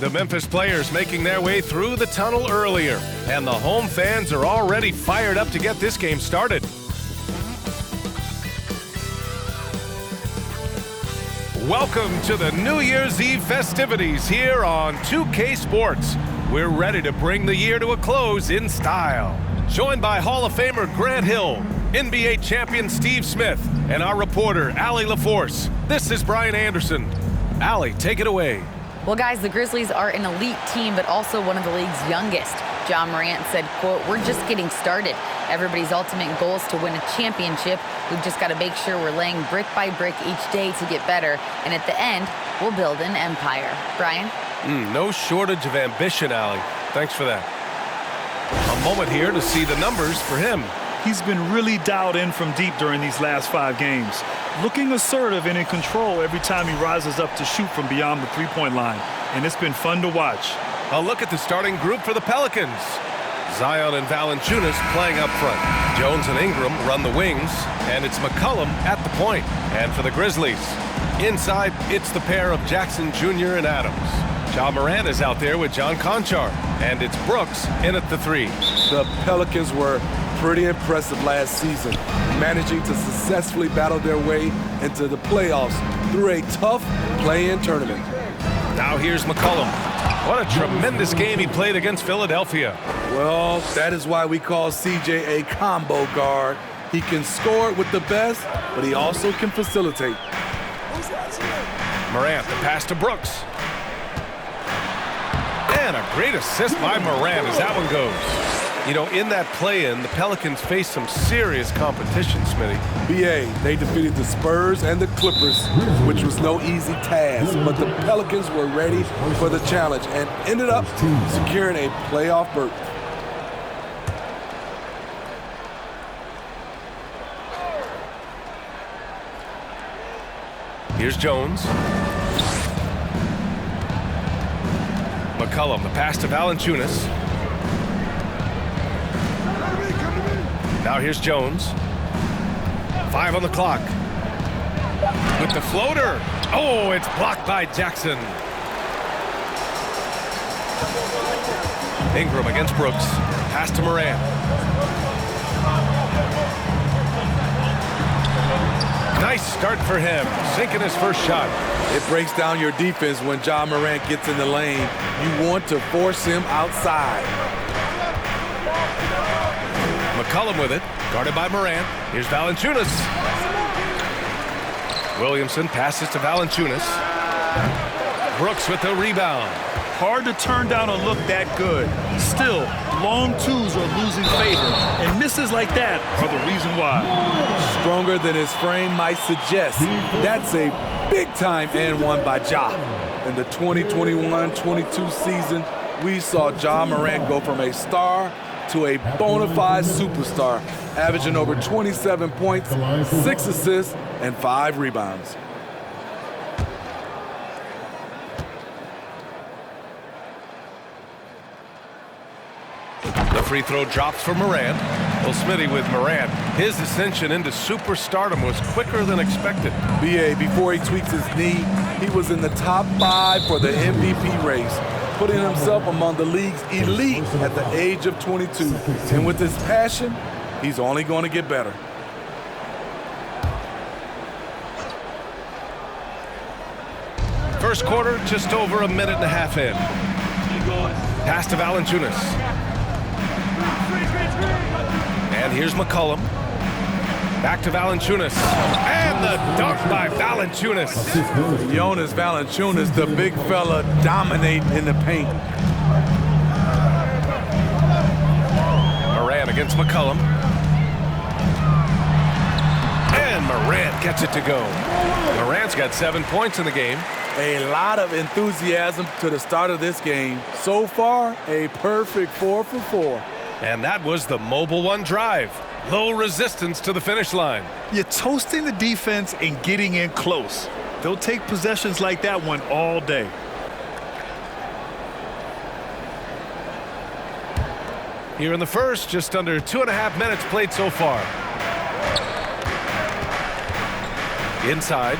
The Memphis players making their way through the tunnel earlier, and the home fans are already fired up to get this game started. Welcome to the New Year's Eve festivities here on 2K Sports. We're ready to bring the year to a close in style. Joined by Hall of Famer Grant Hill, NBA champion Steve Smith, and our reporter, Allie LaForce. This is Brian Anderson. Allie, take it away. Well, guys, the Grizzlies are an elite team, but also one of the league's youngest. Ja Morant said, quote, "We're just getting started. Everybody's ultimate goal is to win a championship. We've just got to make sure we're laying brick by brick each day to get better. And at the end, we'll build an empire." Brian? No shortage of ambition, Allie. Thanks for that. A moment here to see the numbers for him. He's been really dialed in from deep during these last 5 games. Looking assertive and in control every time he rises up to shoot from beyond the three-point line. And it's been fun to watch. A look at the starting group for the Pelicans. Zion and Valanciunas playing up front. Jones and Ingram run the wings, and it's McCollum at the point. And for the Grizzlies, inside, it's the pair of Jackson Jr. and Adams. Ja Morant is out there with John Conchar, and it's Brooks in at the 3. The Pelicans were pretty impressive last season, managing to successfully battle their way into the playoffs through a tough play-in tournament. Now here's McCollum. What a tremendous game he played against Philadelphia. Well, that is why we call CJ a combo guard. He can score with the best, but he also can facilitate. Morant, the pass to Brooks. And a great assist by Morant as that one goes. You know, in that play-in, the Pelicans faced some serious competition, Smitty. BA, they defeated the Spurs and the Clippers, which was no easy task, but the Pelicans were ready for the challenge and ended up securing a playoff berth. Here's Jones. McCollum, the pass to Valanciunas. Now here's Jones. 5 on the clock. With the floater. Oh, it's blocked by Jackson. Ingram against Brooks. Pass to Morant. Nice start for him. Sinking his first shot. It breaks down your defense when Ja Morant gets in the lane. You want to force him outside. McCollum with it, guarded by Morant. Here's Valanciunas. Williamson passes to Valanciunas. Brooks with the rebound. Hard to turn down a look that good. Still, long twos are losing favor, and misses like that are the reason why. Stronger than his frame might suggest. That's a big-time and one by Ja. In the 2021-22 season, we saw Ja Morant go from a star to a bona fide superstar, averaging over 27 points, 6 assists, and 5 rebounds. The free throw drops for Morant. Well, Smitty, with Morant, his ascension into superstardom was quicker than expected. BA, before he tweaked his knee, he was in the top 5 for the MVP race, putting himself among the league's elite at the age of 22. And with his passion, he's only going to get better. First quarter, just over a minute and a half in. Pass to Valanciunas. And here's McCollum. Back to Valanciunas. And the dunk by Valanciunas. Jonas Valanciunas, the big fella, dominate in the paint. Morant against McCollum. And Morant gets it to go. Morant's got 7 points in the game. A lot of enthusiasm to the start of this game. So far, a perfect 4 for 4. And that was the Mobile One drive. Low resistance to the finish line. You're toasting the defense and getting in close. They'll take possessions like that one all day. Here in the first, just under 2.5 minutes played so far. Inside.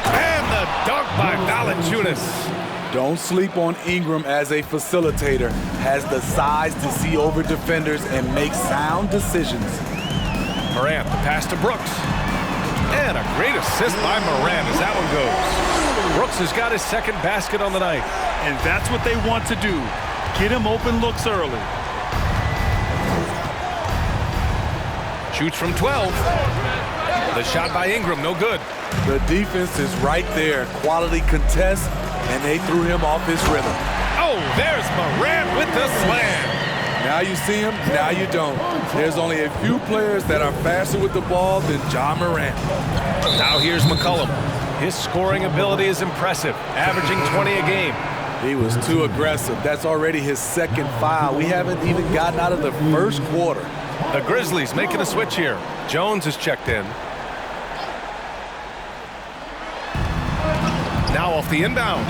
And the dunk by Valanciunas. Don't sleep on Ingram as a facilitator. Has the size to see over defenders and make sound decisions. Morant, the pass to Brooks. And a great assist by Morant as that one goes. Brooks has got his second basket on the night. And that's what they want to do. Get him open looks early. Shoots from 12. The shot by Ingram, no good. The defense is right there. Quality contest, and they threw him off his rhythm. Oh, there's Morant with the slam. Now you see him, now you don't. There's only a few players that are faster with the ball than Ja Morant. Now here's McCollum. His scoring ability is impressive, averaging 20 a game. He was too aggressive. That's already his second foul. We haven't even gotten out of the first quarter. The Grizzlies making a switch here. Jones is checked in. Now off the inbound.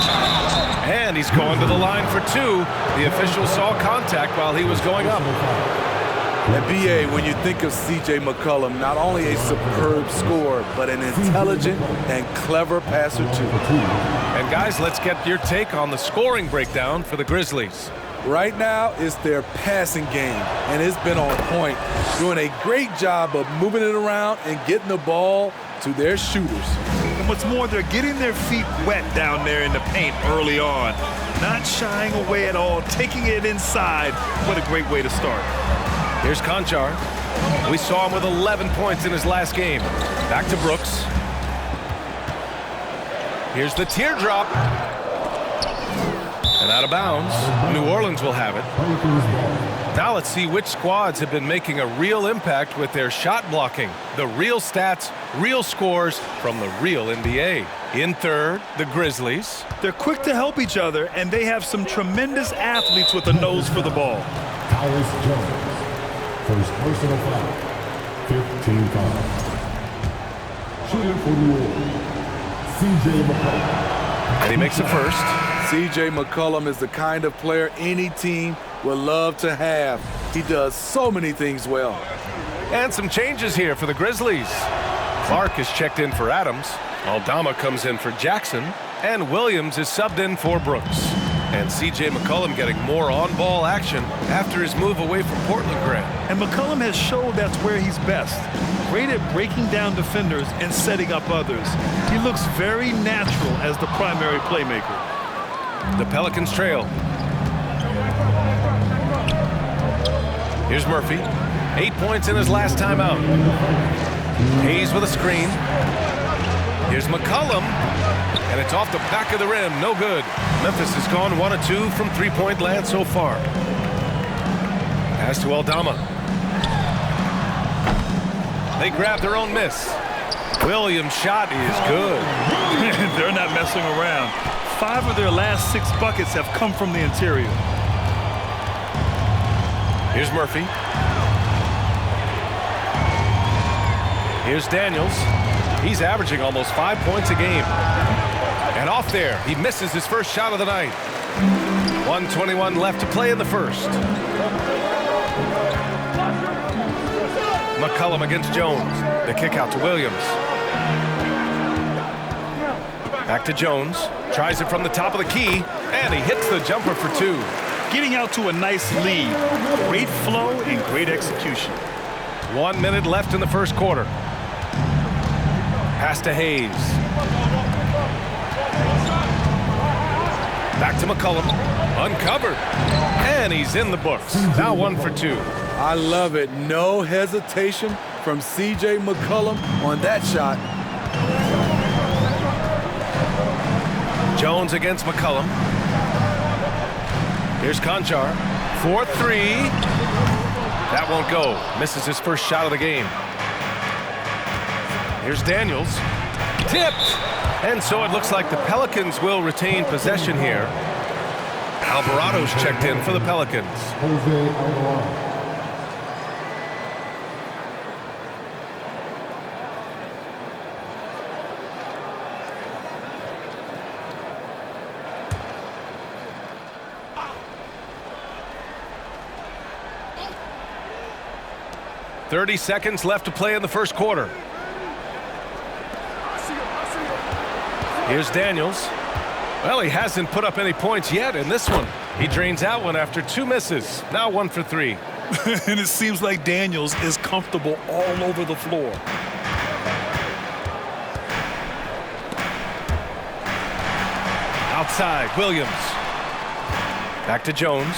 And he's going to the line for two. The official saw contact while he was going up. And B.A., when you think of C.J. McCollum, not only a superb scorer, but an intelligent and clever passer too. And guys, let's get your take on the scoring breakdown for the Grizzlies. Right now, it's their passing game, and it's been on point, doing a great job of moving it around and getting the ball to their shooters. And what's more, they're getting their feet wet down there in the paint early on. Not shying away at all, taking it inside. What a great way to start. Here's Konchar. We saw him with 11 points in his last game. Back to Brooks. Here's the teardrop. And out of bounds. New Orleans will have it. Now let's see which squads have been making a real impact with their shot blocking. The real stats, real scores from the real NBA. In third, the Grizzlies. They're quick to help each other, and they have some tremendous athletes with a nose for the ball. Tyus Jones, first personal foul, 15 fouls. Shooting for New Orleans, C.J. McCollum. And he makes it first. C.J. McCollum is the kind of player any team would love to have. He does so many things well. And some changes here for the Grizzlies. Clark is checked in for Adams. Aldama comes in for Jackson. And Williams is subbed in for Brooks. And C.J. McCollum getting more on-ball action after his move away from Portland Grant. And McCollum has showed that's where he's best. Great at breaking down defenders and setting up others. He looks very natural as the primary playmaker. The Pelicans trail. Here's Murphy. 8 points in his last timeout. Hayes with a screen. Here's McCollum. And it's off the back of the rim. No good. Memphis has gone 1 of 2 from three-point land so far. Pass to Aldama. They grab their own miss. Williams' shot is good. They're not messing around. 5 of their last 6 buckets have come from the interior. Here's Murphy. Here's Daniels. He's averaging almost 5 points a game. And off there, he misses his first shot of the night. 1:21 left to play in the first. McCollum against Jones. The kick out to Williams. Back to Jones. Tries it from the top of the key, and he hits the jumper for 2. Getting out to a nice lead. Great flow and great execution. 1 minute left in the first quarter. Pass to Hayes. Back to McCollum. Uncovered. And he's in the books. Now 1 for 2. I love it. No hesitation from C.J. McCollum on that shot. Jones against McCollum. Here's Konchar. 4-3. That won't go. Misses his first shot of the game. Here's Daniels. Tipped. And so it looks like the Pelicans will retain possession here. Alvarado's checked in for the Pelicans. Jose Alvarado. .30 seconds left to play in the first quarter. Here's Daniels. Well, he hasn't put up any points yet in this one. He drains out one after 2 misses. Now 1 for 3. And it seems like Daniels is comfortable all over the floor. Outside, Williams. Back to Jones.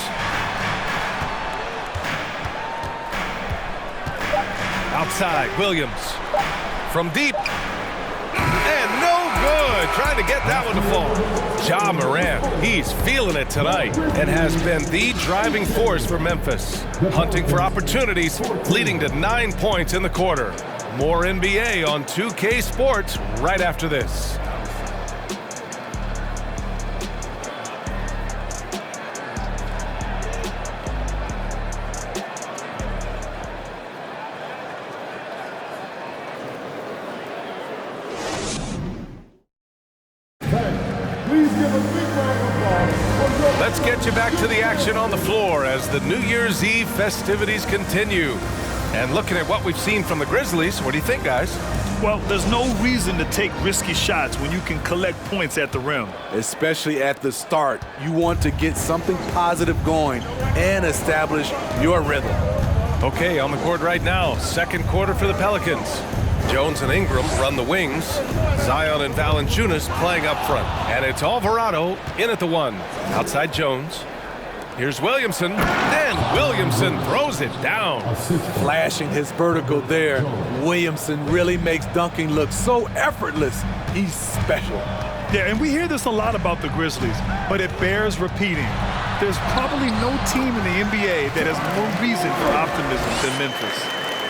Outside, Williams. From deep. And no good. Trying to get that one to fall. Ja Morant, he's feeling it tonight and has been the driving force for Memphis. Hunting for opportunities, leading to 9 points in the quarter. More NBA on 2K Sports right after this. Let's get you back to the action on the floor as the New Year's Eve festivities continue. And looking at what we've seen from the Grizzlies, what do you think, guys? Well, there's no reason to take risky shots when you can collect points at the rim. Especially at the start. You want to get something positive going and establish your rhythm. Okay, on the court right now, second quarter for the Pelicans. Jones and Ingram run the wings. Zion and Valanciunas playing up front. And it's Alvarado in at the 1. Outside Jones. Here's Williamson. And Williamson throws it down. Flashing his vertical there. Williamson really makes dunking look so effortless. He's special. Yeah, and we hear this a lot about the Grizzlies, but it bears repeating. There's probably no team in the NBA that has more reason for optimism than Memphis.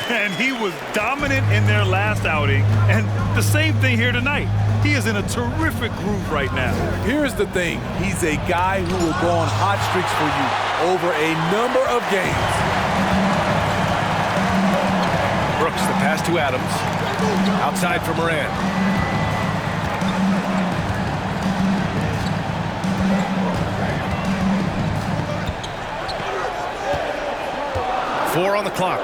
And he was dominant in their last outing, and the same thing here tonight. He is in a terrific groove right now. Here's the thing. He's a guy who will go on hot streaks for you over a number of games. Brooks, the pass to Adams. Outside for Morant. Four on the clock.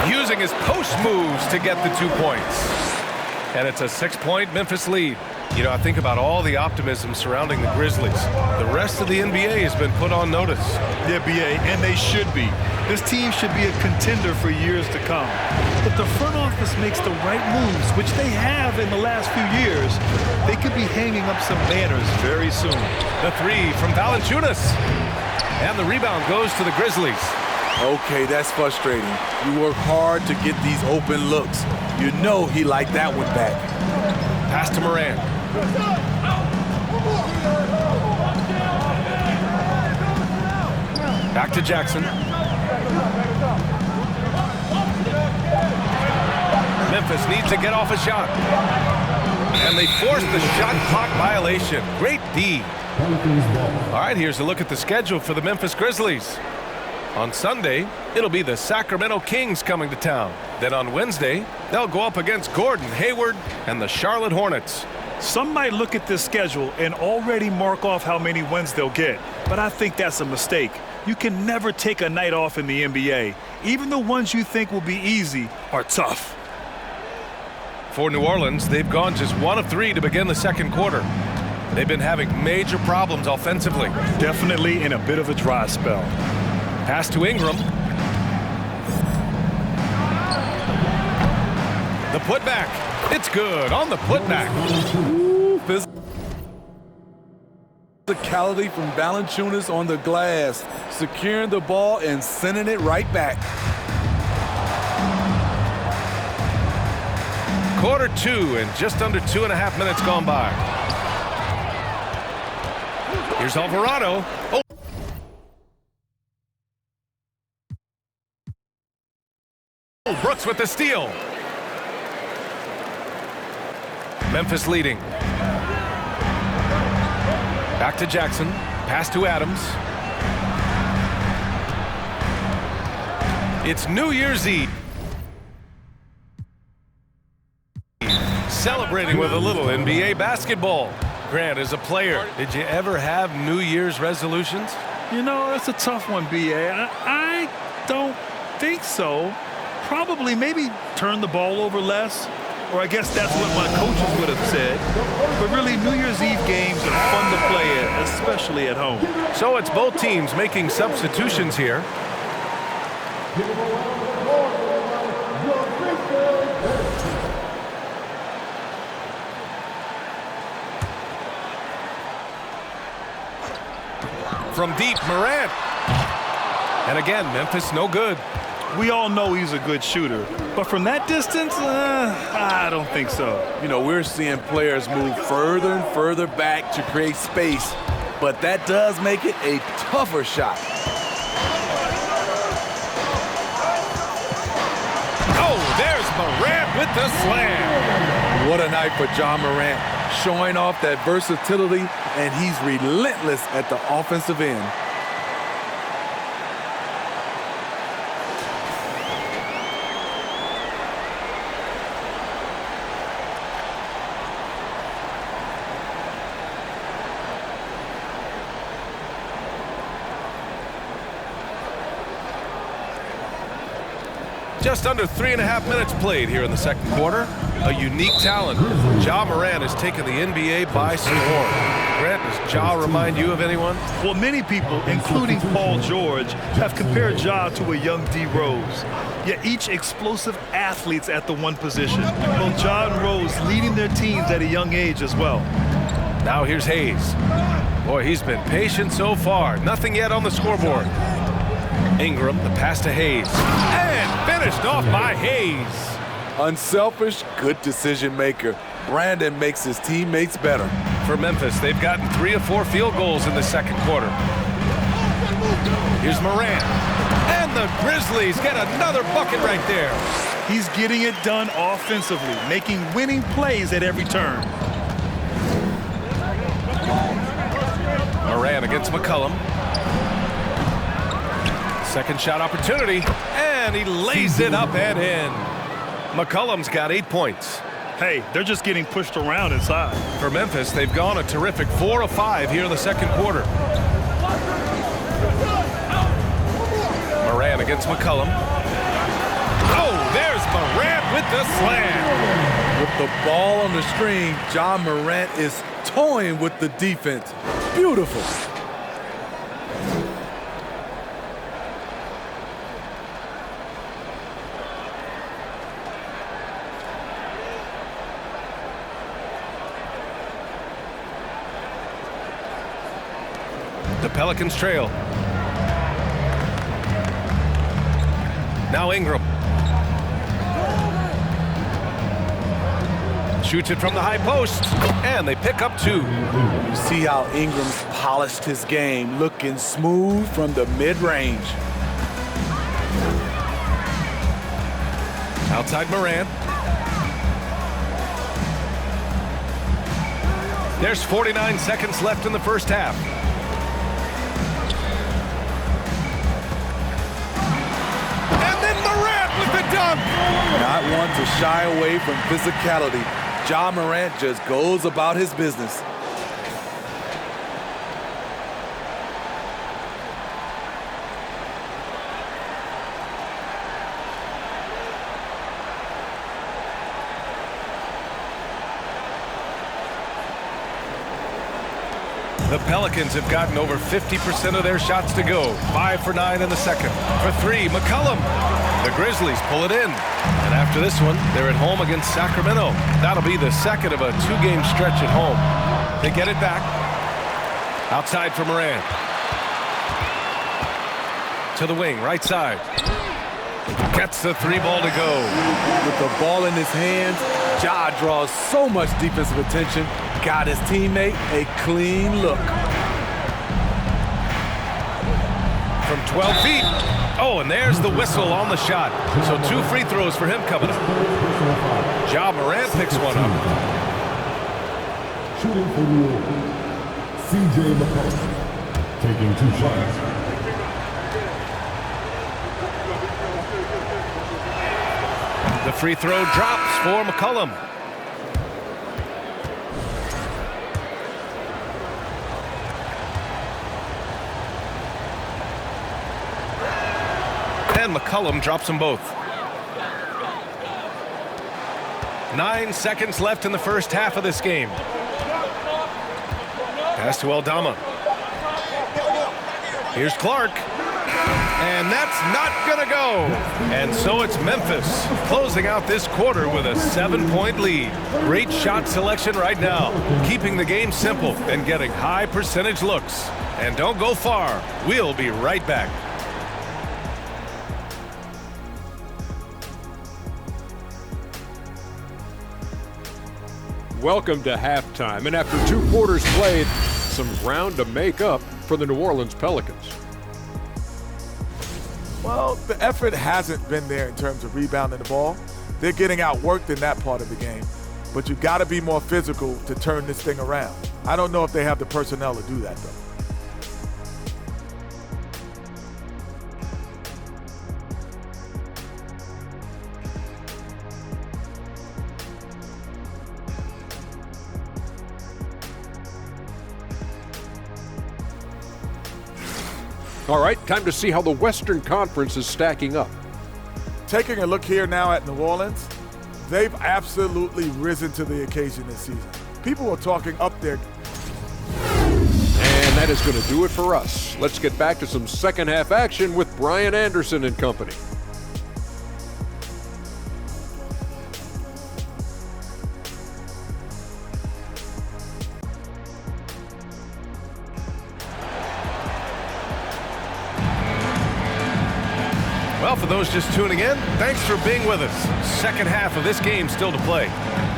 Using his post moves to get the 2 points. And it's a 6-point Memphis lead. You know, I think about all the optimism surrounding the Grizzlies. The rest of the NBA has been put on notice. The NBA, and they should be. This team should be a contender for years to come. If the front office makes the right moves, which they have in the last few years, they could be hanging up some banners very soon. The 3 from Valanciunas. And the rebound goes to the Grizzlies. Okay, that's frustrating. You work hard to get these open looks. You know he liked that one back. Pass to Morant. Back to Jackson. Memphis needs to get off a shot. And they force the shot clock violation. Great D. All right, here's a look at the schedule for the Memphis Grizzlies. On Sunday, it'll be the Sacramento Kings coming to town. Then on Wednesday, they'll go up against Gordon Hayward and the Charlotte Hornets. Some might look at this schedule and already mark off how many wins they'll get, but I think that's a mistake. You can never take a night off in the NBA. Even the ones you think will be easy are tough. For New Orleans, they've gone just 1 of 3 to begin the second quarter. They've been having major problems offensively. Definitely in a bit of a dry spell. Pass to Ingram. The putback. It's good on the putback. Physicality from Valanciunas on the glass, securing the ball and sending it right back. Quarter 2 and just under 2.5 minutes gone by. Here's Alvarado. Oh. Brooks with the steal. Memphis leading. Back to Jackson. Pass to Adams. It's New Year's Eve. Celebrating with a little NBA basketball. Grant, as a player, did you ever have New Year's resolutions? You know, that's a tough one, B.A. I don't think so. Probably maybe turn the ball over less. Or I guess that's what my coaches would have said. But really, New Year's Eve games are fun to play at, especially at home. So it's both teams making substitutions here. From deep, Morant. And again, Memphis no good. We all know he's a good shooter, but from that distance, I don't think so. You know, we're seeing players move further and further back to create space, but that does make it a tougher shot. Oh, there's Morant with the slam. What a night for Ja Morant, showing off that versatility, and he's relentless at the offensive end. Just under 3.5 minutes played here in the second quarter. A unique talent. Ja Morant has taken the NBA by storm. Grant, does Ja remind you of anyone? Well, many people, including Paul George, have compared Ja to a young D. Rose. Yet each explosive athletes at the one position. Both Ja and Rose leading their teams at a young age as well. Now here's Hayes. Boy, he's been patient so far. Nothing yet on the scoreboard. Ingram, the pass to Hayes. And finished off by Hayes. Unselfish, good decision maker. Brandon makes his teammates better. For Memphis, they've gotten 3 of 4 field goals in the second quarter. Here's Morant. And the Grizzlies get another bucket right there. He's getting it done offensively, making winning plays at every turn. Morant against McCollum. Second shot opportunity, and he lays it up and in. McCollum's got 8 points. Hey, they're just getting pushed around inside. For Memphis, they've gone a terrific 4 of 5 here in the second quarter. Morant against McCollum. Oh, there's Morant with the slam. With the ball on the string, Ja Morant is toying with the defense. Beautiful. The Pelicans trail. Now Ingram. Shoots it from the high post, and they pick up 2. You see how Ingram's polished his game, looking smooth from the mid-range. Outside Morant. There's 49 seconds left in the first half. And then Morant with the dunk. Not one to shy away from physicality. Ja Morant just goes about his business. The Pelicans have gotten over 50% of their shots to go. 5 for 9 in the second. For 3, McCollum. The Grizzlies pull it in. And after this one, they're at home against Sacramento. That'll be the second of a 2-game stretch at home. They get it back. Outside for Morant. To the wing, right side. Gets the 3 ball to go. With the ball in his hands, Ja draws so much defensive attention. Got his teammate a clean look. From 12 feet. Oh, and there's the whistle on the shot. So 2 free throws for him coming up. Ja Morant picks one up. Shooting for the Warriors, C.J. McCollum, taking 2 shots. The free throw drops for McCollum. And McCollum drops them both. 9 seconds left in the first half of this game. Pass to Aldama. Here's Clark. And that's not going to go. And so it's Memphis closing out this quarter with a 7-point lead. Great shot selection right now, keeping the game simple and getting high percentage looks. And don't go far. We'll be right back. Welcome to halftime. And after 2 quarters played, some ground to make up for the New Orleans Pelicans. Well, the effort hasn't been there in terms of rebounding the ball. They're getting outworked in that part of the game. But you've got to be more physical to turn this thing around. I don't know if they have the personnel to do that, though. All right, time to see how the Western Conference is stacking up. Taking a look here now at New Orleans, they've absolutely risen to the occasion this season. People are talking up there. And that is going to do it for us. Let's get back to some second half action with Brian Anderson and company. Well, for those just tuning in, thanks for being with us. Second half of this game still to play.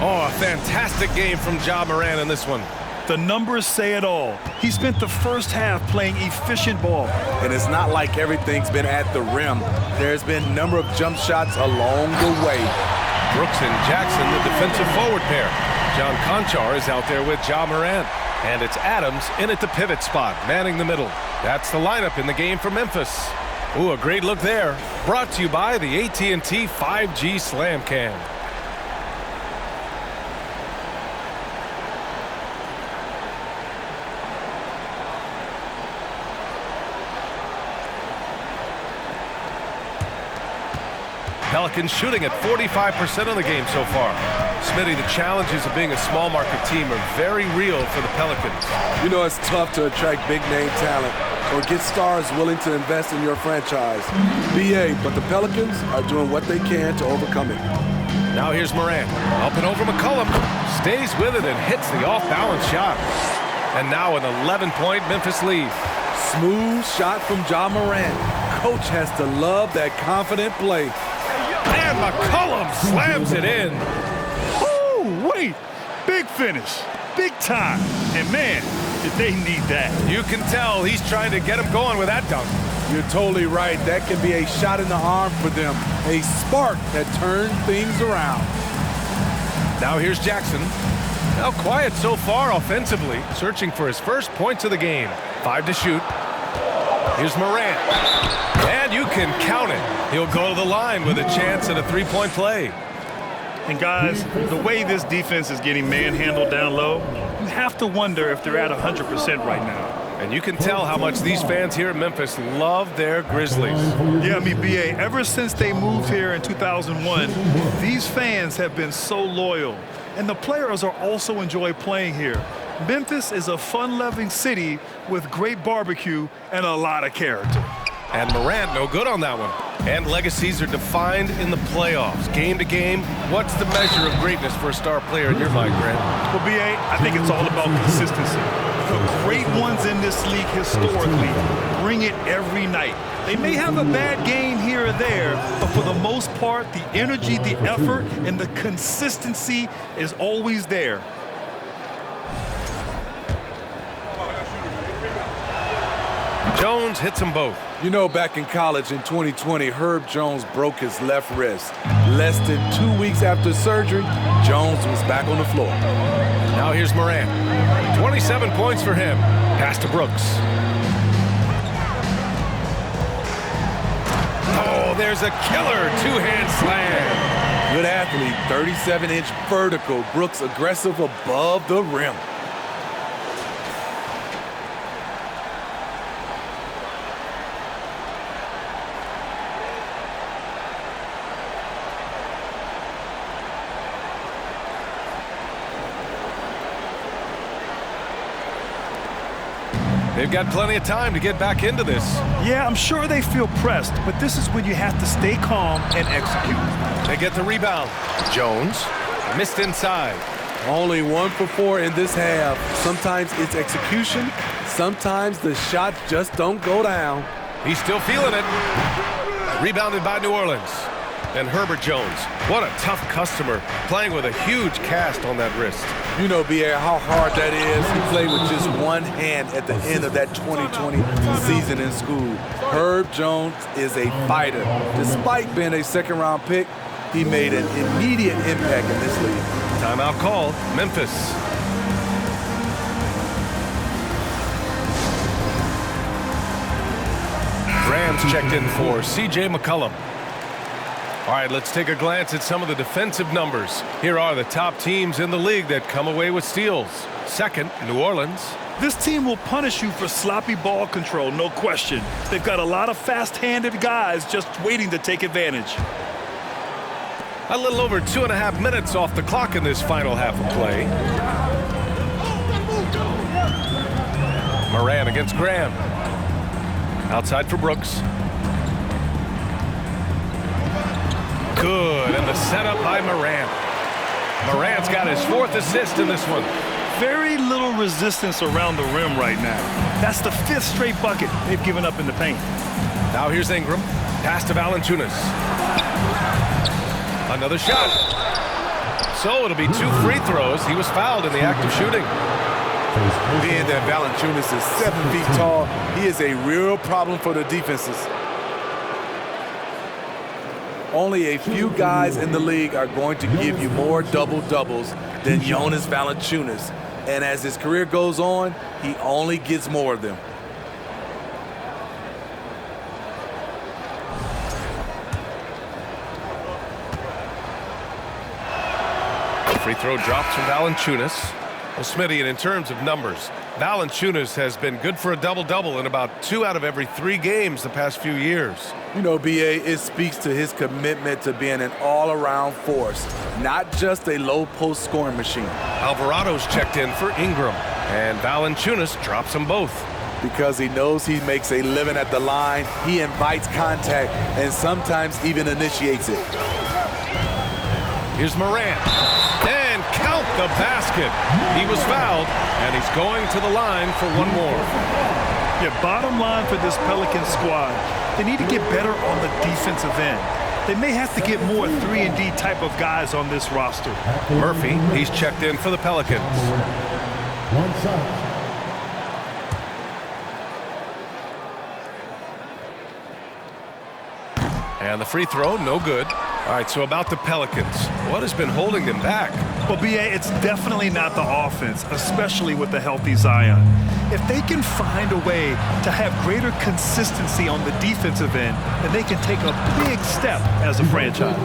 Oh, a fantastic game from Ja Morant in this one. The numbers say it all. He spent the first half playing efficient ball. And it's not like everything's been at the rim. There's been a number of jump shots along the way. Brooks and Jackson, the defensive forward pair. John Conchar is out there with Ja Morant. And it's Adams in at the pivot spot, manning the middle. That's the lineup in the game for Memphis. Ooh, a great look there. Brought to you by the AT&T 5G Slam Cam. Pelicans shooting at 45% of the game so far. Smitty, the challenges of being a small market team are very real for the Pelicans. You know, it's tough to attract big name talent or get stars willing to invest in your franchise. BA, but the Pelicans are doing what they can to overcome it. Now here's Morant. Up and over McCollum. Stays with it and hits the off-balance shot. And now an 11-point Memphis lead. Smooth shot from Ja Morant. Coach has to love that confident play. And McCollum slams it in. Oh, wait. Big finish. Big time. And man, did they need that. You can tell he's trying to get him going with that dunk. You're totally right. That can be a shot in the arm for them. A spark that turns things around. Now here's Jackson. Now quiet so far offensively, searching for his first points of the game. 5 to shoot. Here's Morant. And you can count it. He'll go to the line with a chance at a 3-point play. And guys, the way this defense is getting manhandled down low, you have to wonder if they're at 100% right now. And you can tell how much these fans here in Memphis love their Grizzlies. Yeah, I mean, BA, ever since they moved here in 2001, these fans have been so loyal. And the players are also enjoy playing here. Memphis is a fun-loving city with great barbecue and a lot of character. And Morant, no good on that one. And legacies are defined in the playoffs. Game to game, what's the measure of greatness for a star player in your mind, Grant? Well, BA, I think it's all about consistency. The great ones in this league historically bring it every night. They may have a bad game here or there, but for the most part, the energy, the effort, and the consistency is always there. Jones hits them both. You know, back in college in 2020, Herb Jones broke his left wrist. Less than 2 weeks after surgery, Jones was back on the floor. Now here's Morant. 27 points for him. Pass to Brooks. Oh, there's a killer two-hand slam. Good athlete, 37-inch vertical. Brooks aggressive above the rim. They've got plenty of time to get back into this. Yeah, I'm sure they feel pressed, but this is when you have to stay calm and execute. They get the rebound. Jones missed inside. Only 1 for 4 in this half. Sometimes it's execution. Sometimes the shots just don't go down. He's still feeling it. Rebounded by New Orleans. And Herbert Jones, what a tough customer, playing with a huge cast on that wrist. You know, B.A., how hard that is. He played with just one hand at the end of that 2020 season in school. Herb Jones is a fighter. Despite being a second-round pick, he made an immediate impact in this league. Timeout called, Memphis. Rams checked in for C.J. McCollum. All right, let's take a glance at some of the defensive numbers. Here are the top teams in the league that come away with steals. Second, New Orleans. This team will punish you for sloppy ball control, no question. They've got a lot of fast-handed guys just waiting to take advantage. A little over 2.5 minutes off the clock in this final half of play. Moran against Graham. Outside for Brooks. Good, and the setup by Moran. Moran's got his 4th assist in this one. Very little resistance around the rim right now. That's the 5th straight bucket they've given up in the paint. Now here's Ingram. Pass to Valanciunas. Another shot. So it'll be 2 free throws. He was fouled in the act of shooting. Being that Valanciunas is 7 feet tall, he is a real problem for the defenses. Only a few guys in the league are going to give you more double-doubles than Jonas Valanciunas. And as his career goes on, he only gets more of them. Free throw drops from Valanciunas. Well, Smitty, and in terms of numbers, Valanciunas has been good for a double-double in about 2 out of every 3 games the past few years. You know, B.A., it speaks to his commitment to being an all-around force, not just a low-post scoring machine. Alvarado's checked in for Ingram, and Valanciunas drops them both. Because he knows he makes a living at the line, he invites contact and sometimes even initiates it. Here's Moran. And count the basket. He was fouled, and he's going to the line for one more. Yeah, bottom line for this Pelicans squad, they need to get better on the defensive end. They may have to get more 3-and-D type of guys on this roster. Murphy, he's checked in for the Pelicans. One shot. And the free throw, no good. All right, so about the Pelicans, what has been holding them back? Well, B.A., it's definitely not the offense, especially with the healthy Zion. If they can find a way to have greater consistency on the defensive end, then they can take a big step as a franchise.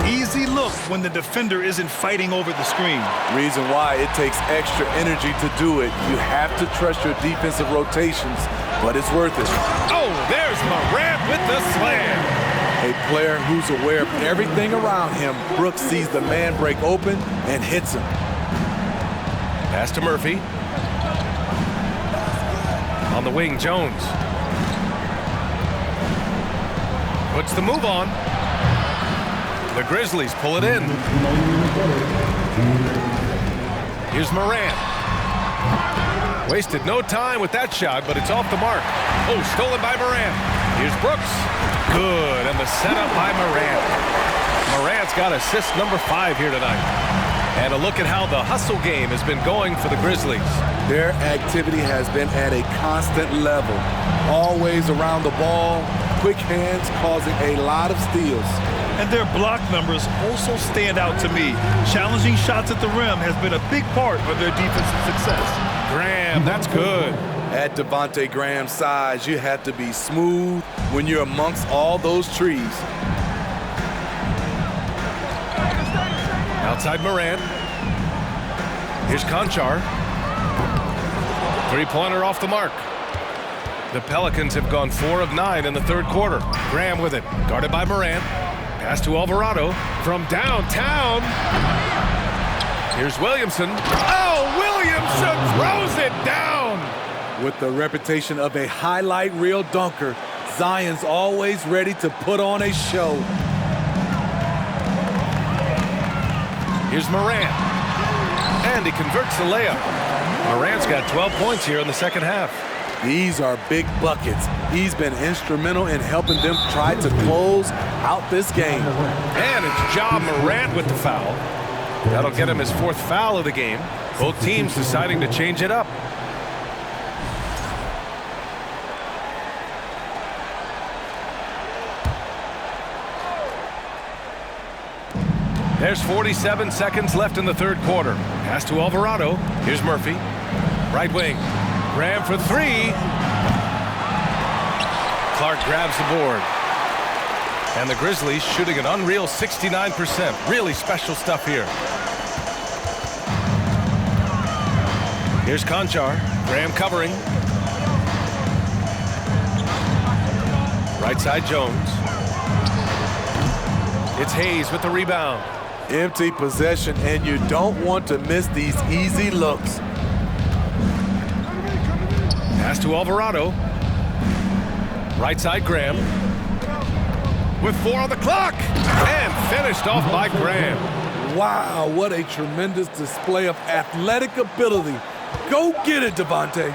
Easy look when the defender isn't fighting over the screen. Reason why it takes extra energy to do it. You have to trust your defensive rotations, but it's worth it. Oh, there's Morant with the slam. A player who's aware of everything around him. Brooks sees the man break open and hits him. Pass to Murphy. On the wing, Jones. Puts the move on. The Grizzlies pull it in. Here's Moran. Wasted no time with that shot, but it's off the mark. Oh, stolen by Moran. Here's Brooks. Good, and the setup by Moran. Morant's got assist number 5 here tonight. And a look at how the hustle game has been going for the Grizzlies. Their activity has been at a constant level. Always around the ball, quick hands causing a lot of steals. And their block numbers also stand out to me. Challenging shots at the rim has been a big part of their defensive success. Graham, that's good. At Devontae Graham's size, you have to be smooth when you're amongst all those trees. Outside Moran. Here's Conchar. 3-pointer off the mark. The Pelicans have gone 4 of 9 in the 3rd quarter. Graham with it, guarded by Moran. Pass to Alvarado from downtown. Here's Williamson. Oh, Williamson throws it down. With the reputation of a highlight reel dunker, Zion's always ready to put on a show. Here's Morant. And he converts the layup. Morant's got 12 points here in the second half. These are big buckets. He's been instrumental in helping them try to close out this game. And it's Ja Morant with the foul. That'll get him his 4th foul of the game. Both teams deciding to change it up. There's 47 seconds left in the third quarter. Pass to Alvarado. Here's Murphy. Right wing. Graham for 3. Clark grabs the board. And the Grizzlies shooting an unreal 69%. Really special stuff here. Here's Conchar. Graham covering. Right side Jones. It's Hayes with the rebound. Empty possession, and you don't want to miss these easy looks. Pass to Alvarado. Right side Graham. With 4 on the clock. And finished off by Graham. Wow, what a tremendous display of athletic ability. Go get it, Devontae.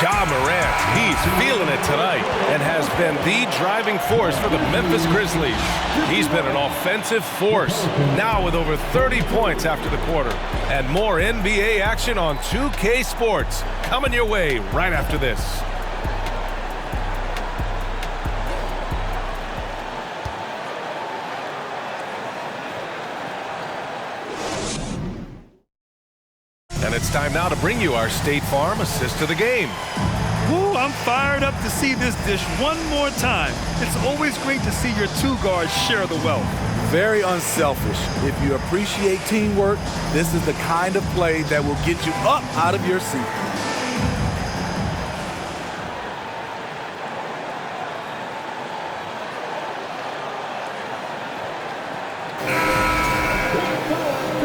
Ja Morant, he's feeling it tonight and has been the driving force for the Memphis Grizzlies. He's been an offensive force, now with over 30 points after the quarter. And more NBA action on 2K Sports coming your way right after this. And it's time now to bring you our State Farm assist of the game. Woo, I'm fired up to see this dish one more time. It's always great to see your 2 guards share the wealth. Very unselfish. If you appreciate teamwork, this is the kind of play that will get you up out of your seat.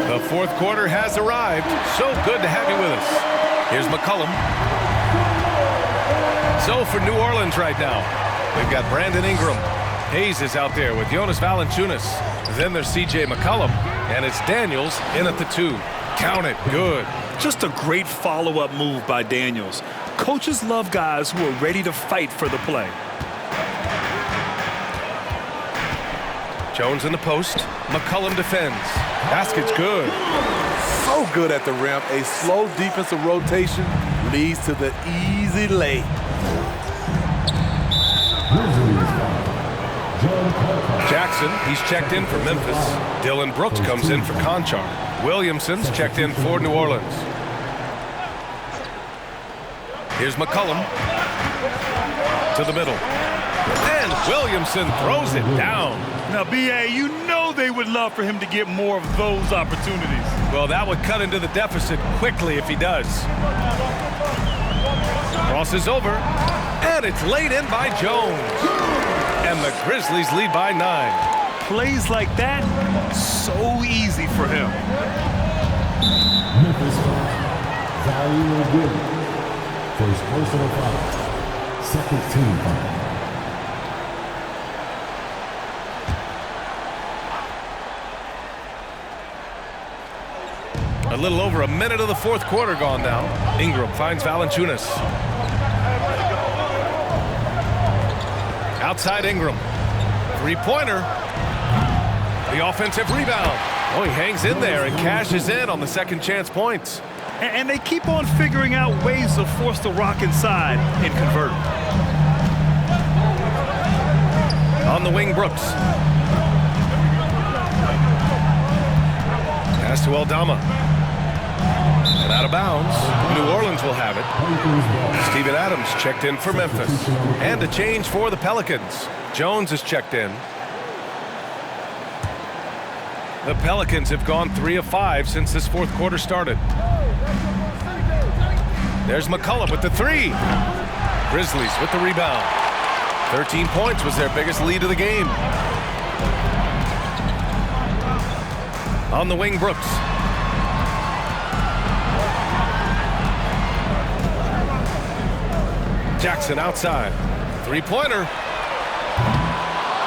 The fourth quarter has arrived. So good to have you with us. Here's McCollum. So for New Orleans right now, we've got Brandon Ingram. Hayes is out there with Jonas Valanciunas. Then there's C.J. McCollum, and it's Daniels in at the 2. Count it. Good. Just a great follow-up move by Daniels. Coaches love guys who are ready to fight for the play. Jones in the post. McCollum defends. Basket's good. So good at the rim. A slow defensive rotation leads to the easy lay. Jackson, he's checked in for Memphis. Dylan Brooks comes in for Conchar. Williamson's checked in for New Orleans. Here's McCollum to the middle. And Williamson throws it down. Now, B.A., you know they would love for him to get more of those opportunities. Well, that would cut into the deficit quickly if he does. Crosses over, and it's laid in by Jones. And the Grizzlies lead by 9. Plays like that, so easy for him. Memphis foul. Valiant Williams. First personal foul. Second team foul. A little over a minute of the fourth quarter gone now. Ingram finds Valanciunas. Outside Ingram. 3-pointer. The offensive rebound. Oh, he hangs in there and cashes in on the second chance points. And they keep on figuring out ways to force the Rock inside and convert. On the wing, Brooks. Pass to Aldama. And out of bounds. New Orleans will have it. Steven Adams checked in for Memphis. And a change for the Pelicans. Jones is checked in. The Pelicans have gone 3 of 5 since this fourth quarter started. There's McCollum with the 3. Grizzlies with the rebound. 13 points was their biggest lead of the game. On the wing, Brooks. Jackson outside. Three-pointer.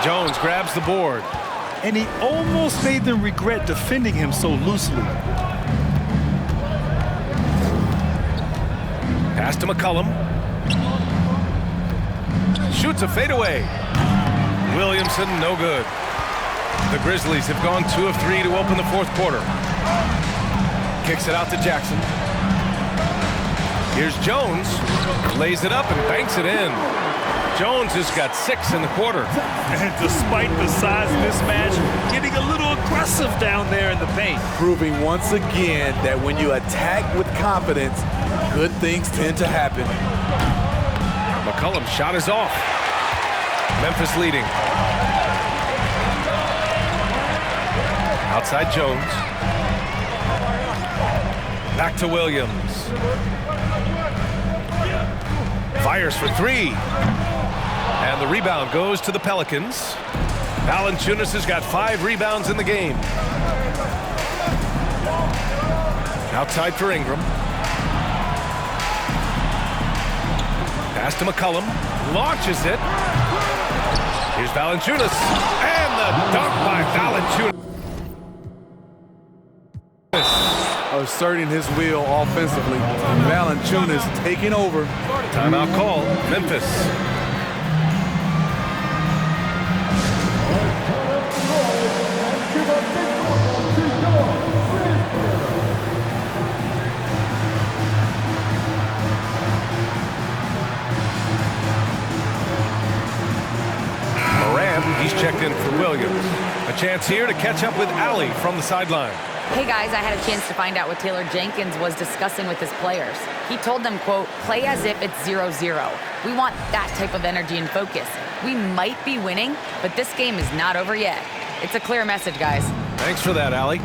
Jones grabs the board. And he almost made them regret defending him so loosely. Pass to McCollum. Shoots a fadeaway. Williamson, no good. The Grizzlies have gone 2 of 3 to open the fourth quarter. Kicks it out to Jackson. Here's Jones. Lays it up and banks it in. Jones has got 6 in the quarter. And despite the size mismatch, getting a little aggressive down there in the paint. Proving once again that when you attack with confidence, good things tend to happen. McCollum's shot is off. Memphis leading. Outside Jones. Back to Williams. Fires for 3. And the rebound goes to the Pelicans. Valanciunas has got 5 rebounds in the game. Outside for Ingram. Pass to McCollum. Launches it. Here's Valanciunas. And the dunk by Valanciunas. Asserting his will offensively. Valanciunas taking over. Timeout call. Memphis. He's checked in for Williams. A chance here to catch up with Allie from the sideline. Hey guys, I had a chance to find out what Taylor Jenkins was discussing with his players. He told them, quote, play as if it's 0-0. We want that type of energy and focus. We might be winning, but this game is not over yet. It's a clear message, guys. Thanks for that, Allie.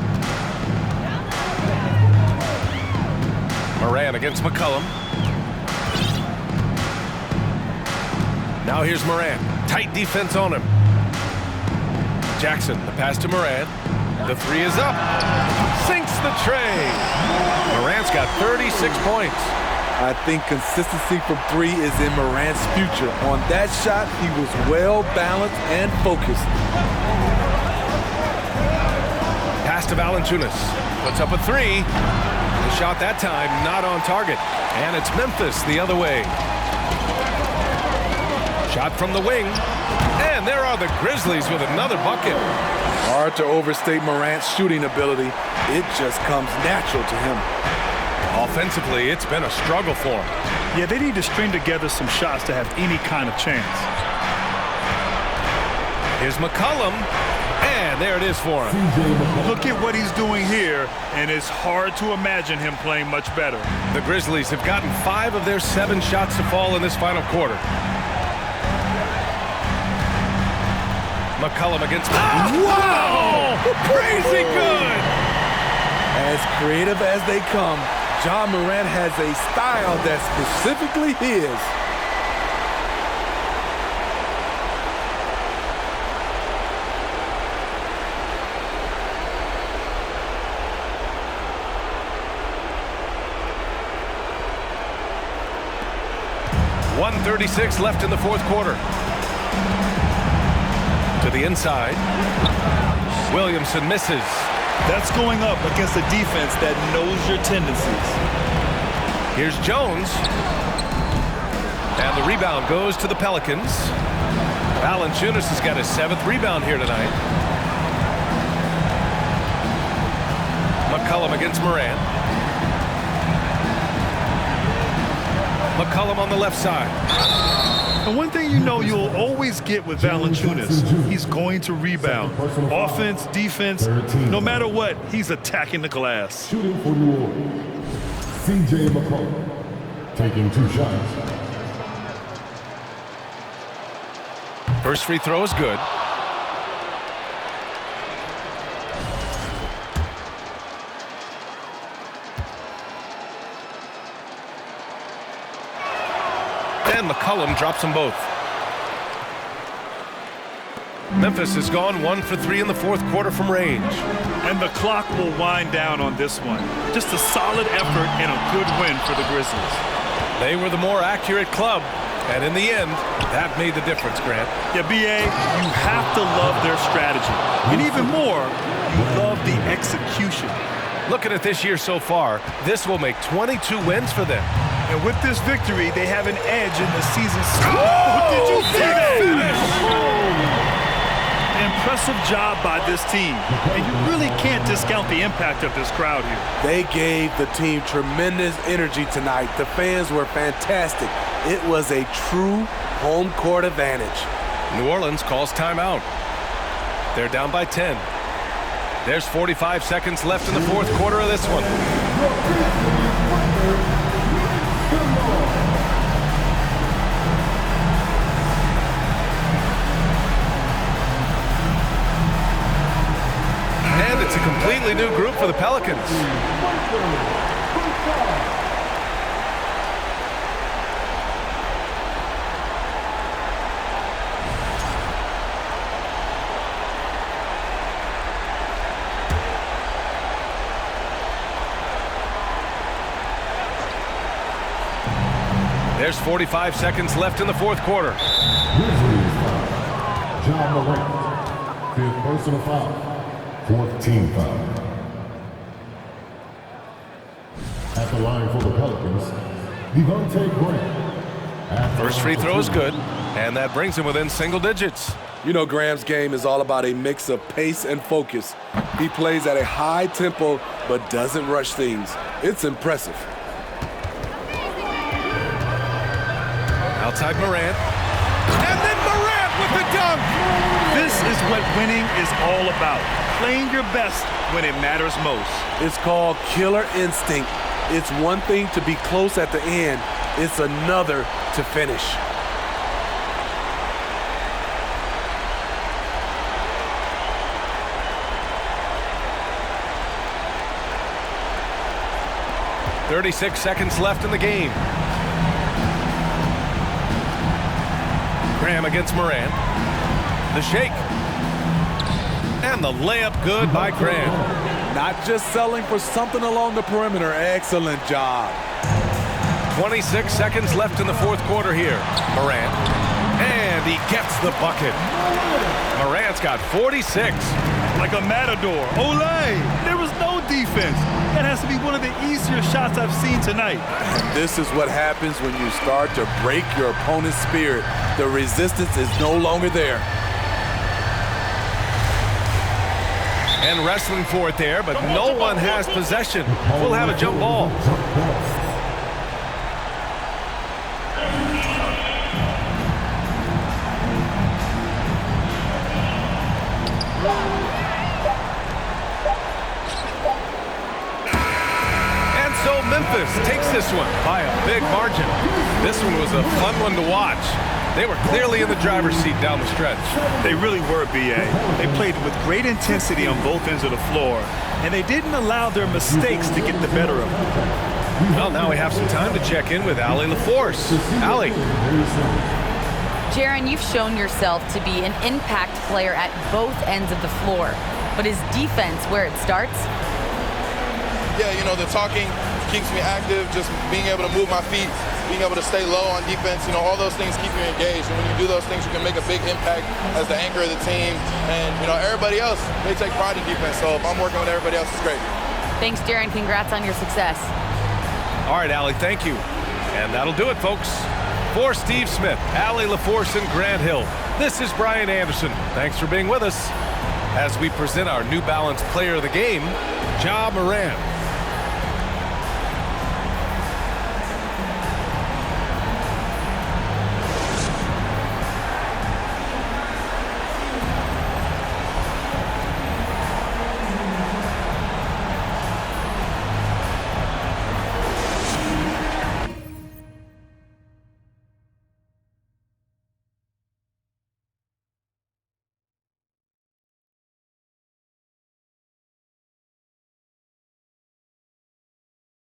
Moran against McCollum. Now here's Moran. Tight defense on him. Jackson, the pass to Moran. The 3 is up. Sinks the tray. Moran's got 36 points. I think consistency from 3 is in Morant's future. On that shot, he was well balanced and focused. Pass to Valanciunas. Puts up a 3. The shot that time not on target. And it's Memphis the other way. Shot from the wing. And there are the Grizzlies with another bucket. Hard to overstate Morant's shooting ability. It just comes natural to him. Offensively, it's been a struggle for him. Yeah, they need to string together some shots to have any kind of chance. Here's McCollum. And there it is for him. Look at what he's doing here, and it's hard to imagine him playing much better. The Grizzlies have gotten 5 of their 7 shots to fall in this final quarter. McCollum against... Wow! Crazy good! As creative as they come, Ja Morant has a style that's specifically his. .136 left in the fourth quarter. To the inside. Williamson misses. That's going up against a defense that knows your tendencies. Here's Jones. And the rebound goes to the Pelicans. Valanciunas has got his 7th rebound here tonight. McCollum against Moran. McCollum on the left side. And one thing you know you'll always get with Valanciunas, he's going to rebound. Offense, defense, no matter what, he's attacking the glass. Shooting for New Orleans, C.J. McCollum, taking 2 shots. First free throw is good. And McCollum drops them both. Memphis has gone 1 for 3 in the fourth quarter from range. And the clock will wind down on this one. Just a solid effort and a good win for the Grizzlies. They were the more accurate club. And in the end, that made the difference, Grant. Yeah, B.A., you have to love their strategy. And even more, you love the execution. Looking at this year so far, this will make 22 wins for them. And with this victory, they have an edge in the season. Oh, did you see that? Impressive job by this team. And you really can't discount the impact of this crowd here. They gave the team tremendous energy tonight. The fans were fantastic. It was a true home court advantage. New Orleans calls timeout. They're down by 10. There's 45 seconds left in the fourth quarter of this one. And it's a completely new group for the Pelicans. There's 45 seconds left in the fourth quarter. Grizzlies foul. Ja Morant. Fifth personal foul. Fourth team foul. At the line for the Pelicans, Devontae Graham. First free throw is good, and that brings him within single digits. You know, Graham's game is all about a mix of pace and focus. He plays at a high tempo, but doesn't rush things. It's impressive. Outside Morant. And then Morant with the dunk! This is what winning is all about. Playing your best when it matters most. It's called killer instinct. It's one thing to be close at the end. It's another to finish. .36 seconds left in the game. Graham against Morant. The shake. And the layup good by Graham. Not just selling for something along the perimeter. Excellent job. 26 seconds left in the fourth quarter here. Morant. And he gets the bucket. Morant's got 46. Like a matador. Olay! There was no defense. That has to be one of the easier shots I've seen tonight. This is what happens when you start to break your opponent's spirit. The resistance is no longer there. And wrestling for it there, but no one has possession. We'll have a jump ball. And so Memphis takes this one by a big margin. This one was a fun one to watch. They were clearly in the driver's seat down the stretch. They really were, B.A. They played with great intensity on both ends of the floor, and they didn't allow their mistakes to get the better of them. Well, now we have some time to check in with Allie LaForce. Allie. Jaren, you've shown yourself to be an impact player at both ends of the floor, but is defense where it starts? Yeah, you know, the talking keeps me active, just being able to move my feet, being able to stay low on defense, you know, all those things keep you engaged. And when you do those things, you can make a big impact as the anchor of the team. And, you know, everybody else, they take pride in defense. So if I'm working with everybody else, it's great. Thanks, Jaren. Congrats on your success. All right, Allie, thank you. And that'll do it, folks. For Steve Smith, Allie LaForce, and Grant Hill, this is Brian Anderson. Thanks for being with us as we present our New Balance Player of the Game, Ja Morant.